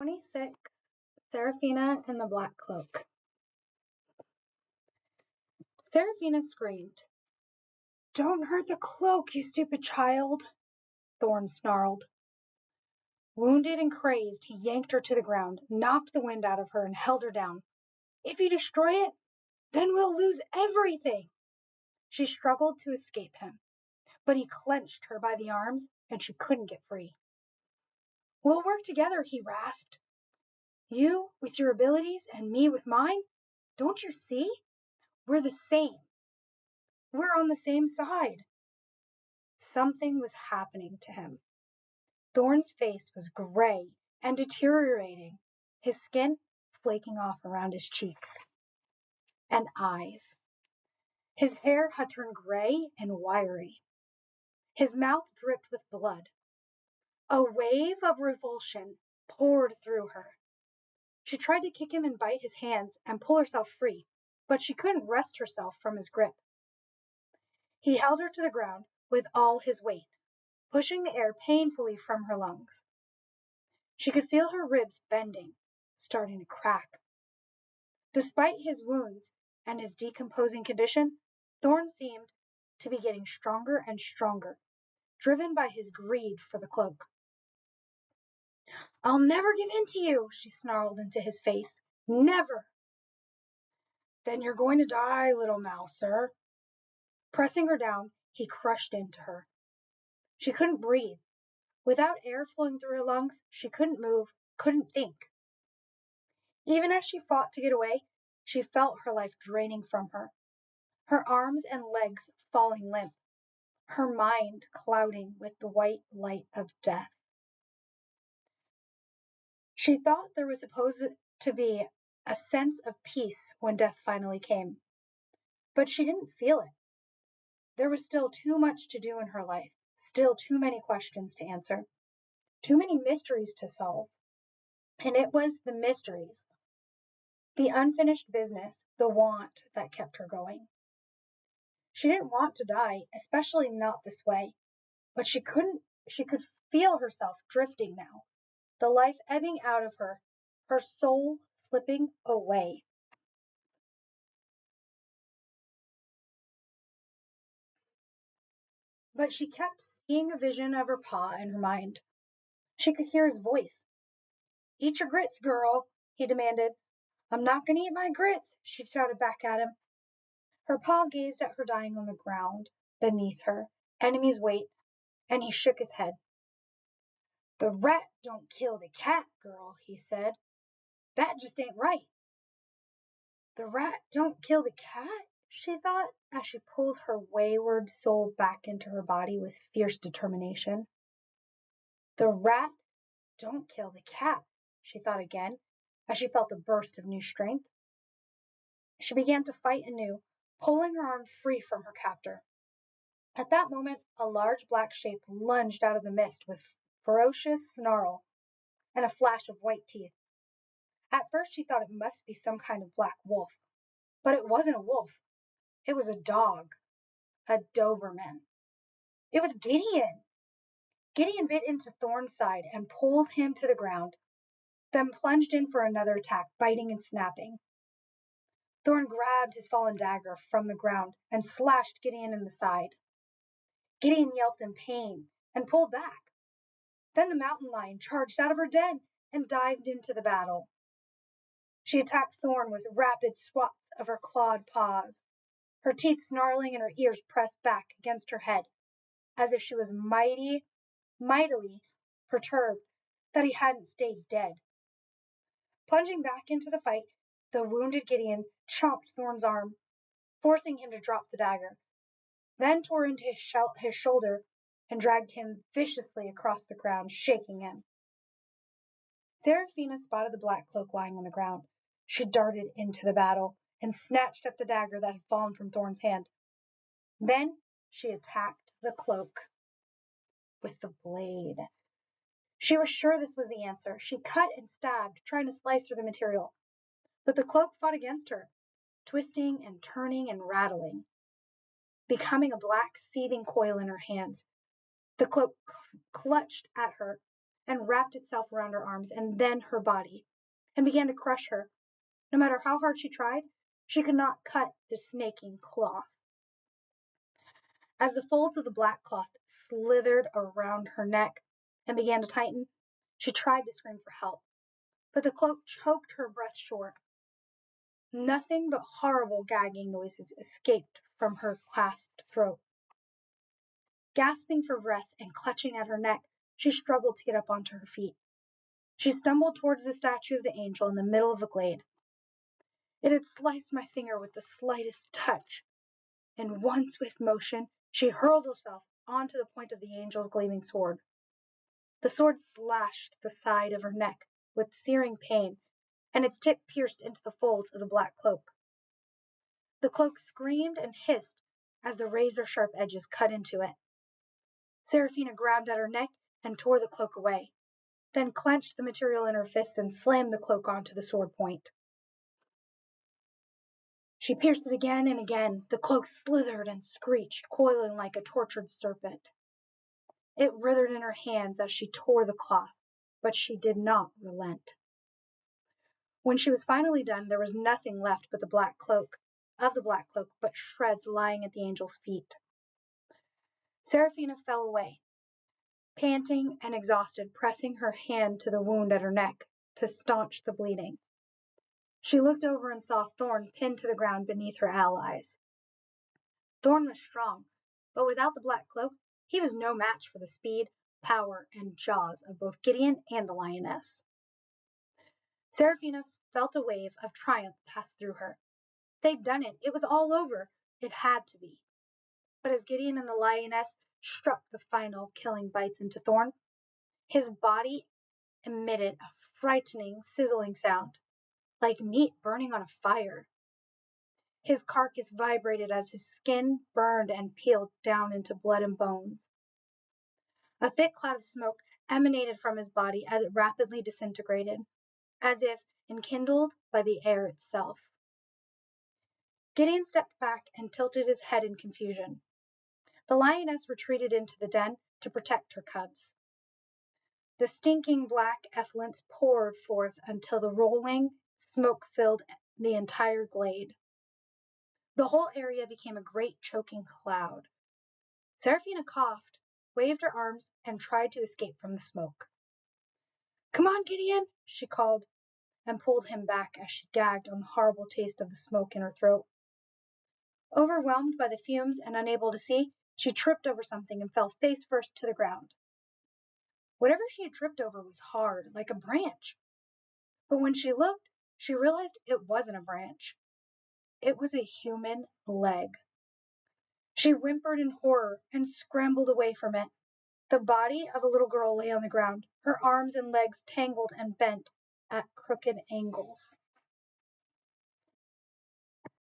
26. Seraphina and the Black Cloak. Seraphina screamed. "Don't hurt the cloak, you stupid child," Thorn snarled. Wounded and crazed, he yanked her to the ground, knocked the wind out of her, and held her down. "If you destroy it, then we'll lose everything." She struggled to escape him, but he clenched her by the arms, and she couldn't get free. "We'll work together," he rasped. "You with your abilities and me with mine. Don't you see? We're the same. We're on the same side." Something was happening to him. Thorn's face was gray and deteriorating, his skin flaking off around his cheeks and eyes. His hair had turned gray and wiry. His mouth dripped with blood. A wave of revulsion poured through her. She tried to kick him and bite his hands and pull herself free, but she couldn't wrest herself from his grip. He held her to the ground with all his weight, pushing the air painfully from her lungs. She could feel her ribs bending, starting to crack. Despite his wounds and his decomposing condition, Thorn seemed to be getting stronger and stronger, driven by his greed for the cloak. "I'll never give in to you," she snarled into his face. "Never." "Then you're going to die, little mouser." Pressing her down, he crushed into her. She couldn't breathe. Without air flowing through her lungs, she couldn't move, couldn't think. Even as she fought to get away, she felt her life draining from her, her arms and legs falling limp, her mind clouding with the white light of death. She thought there was supposed to be a sense of peace when death finally came, but she didn't feel it. There was still too much to do in her life, still too many questions to answer, too many mysteries to solve. And it was the mysteries, the unfinished business, the want that kept her going. She didn't want to die, especially not this way, but she could feel herself drifting now, the life ebbing out of her, her soul slipping away. But she kept seeing a vision of her pa in her mind. She could hear his voice. "Eat your grits, girl," he demanded. "I'm not going to eat my grits," she shouted back at him. Her pa gazed at her dying on the ground beneath her, enemy's weight, and he shook his head. "The rat don't kill the cat, girl," he said. "That just ain't right." "The rat don't kill the cat?" she thought, as she pulled her wayward soul back into her body with fierce determination. "The rat don't kill the cat," she thought again, as she felt a burst of new strength. She began to fight anew, pulling her arm free from her captor. At that moment, a large black shape lunged out of the mist with ferocious snarl and a flash of white teeth. At first she thought it must be some kind of black wolf, but it wasn't a wolf. It was a dog, a Doberman. It was Gideon. Gideon bit into Thorn's side and pulled him to the ground, then plunged in for another attack, biting and snapping. Thorn grabbed his fallen dagger from the ground and slashed Gideon in the side. Gideon yelped in pain and pulled back. Then the mountain lion charged out of her den and dived into the battle. She attacked Thorn with rapid swats of her clawed paws, her teeth snarling and her ears pressed back against her head, as if she was mightily perturbed that he hadn't stayed dead. Plunging back into the fight, the wounded Gideon chopped Thorn's arm, forcing him to drop the dagger, then tore into his shoulder and dragged him viciously across the ground, shaking him. Seraphina spotted the black cloak lying on the ground. She darted into the battle and snatched up the dagger that had fallen from Thorn's hand. Then she attacked the cloak with the blade. She was sure this was the answer. She cut and stabbed, trying to slice through the material. But the cloak fought against her, twisting and turning and rattling, becoming a black, seething coil in her hands. The cloak clutched at her, and wrapped itself around her arms and then her body and began to crush her. No matter how hard she tried, she could not cut the snaking cloth. As the folds of the black cloth slithered around her neck and began to tighten, she tried to scream for help, but the cloak choked her breath short. Nothing but horrible gagging noises escaped from her clasped throat. Gasping for breath and clutching at her neck, she struggled to get up onto her feet. She stumbled towards the statue of the angel in the middle of the glade. It had sliced my finger with the slightest touch. In one swift motion, she hurled herself onto the point of the angel's gleaming sword. The sword slashed the side of her neck with searing pain, and its tip pierced into the folds of the black cloak. The cloak screamed and hissed as the razor-sharp edges cut into it. Seraphina grabbed at her neck and tore the cloak away, then clenched the material in her fists and slammed the cloak onto the sword point. She pierced it again and again. The cloak slithered and screeched, coiling like a tortured serpent. It writhed in her hands as she tore the cloth, but she did not relent. When she was finally done, there was nothing left but the black cloak, but shreds lying at the angel's feet. Seraphina fell away, panting and exhausted, pressing her hand to the wound at her neck to staunch the bleeding. She looked over and saw Thorn pinned to the ground beneath her allies. Thorn was strong, but without the black cloak, he was no match for the speed, power, and jaws of both Gideon and the lioness. Seraphina felt a wave of triumph pass through her. They'd done it. It was all over. It had to be. But as Gideon and the lioness struck the final killing bites into Thorn, his body emitted a frightening, sizzling sound, like meat burning on a fire. His carcass vibrated as his skin burned and peeled down into blood and bones. A thick cloud of smoke emanated from his body as it rapidly disintegrated, as if enkindled by the air itself. Gideon stepped back and tilted his head in confusion. The lioness retreated into the den to protect her cubs. The stinking black effluence poured forth until the rolling smoke filled the entire glade. The whole area became a great choking cloud. Seraphina coughed, waved her arms, and tried to escape from the smoke. "Come on, Gideon," she called, and pulled him back as she gagged on the horrible taste of the smoke in her throat. Overwhelmed by the fumes and unable to see, she tripped over something and fell face first to the ground. Whatever she had tripped over was hard, like a branch. But when she looked, she realized it wasn't a branch. It was a human leg. She whimpered in horror and scrambled away from it. The body of a little girl lay on the ground, her arms and legs tangled and bent at crooked angles.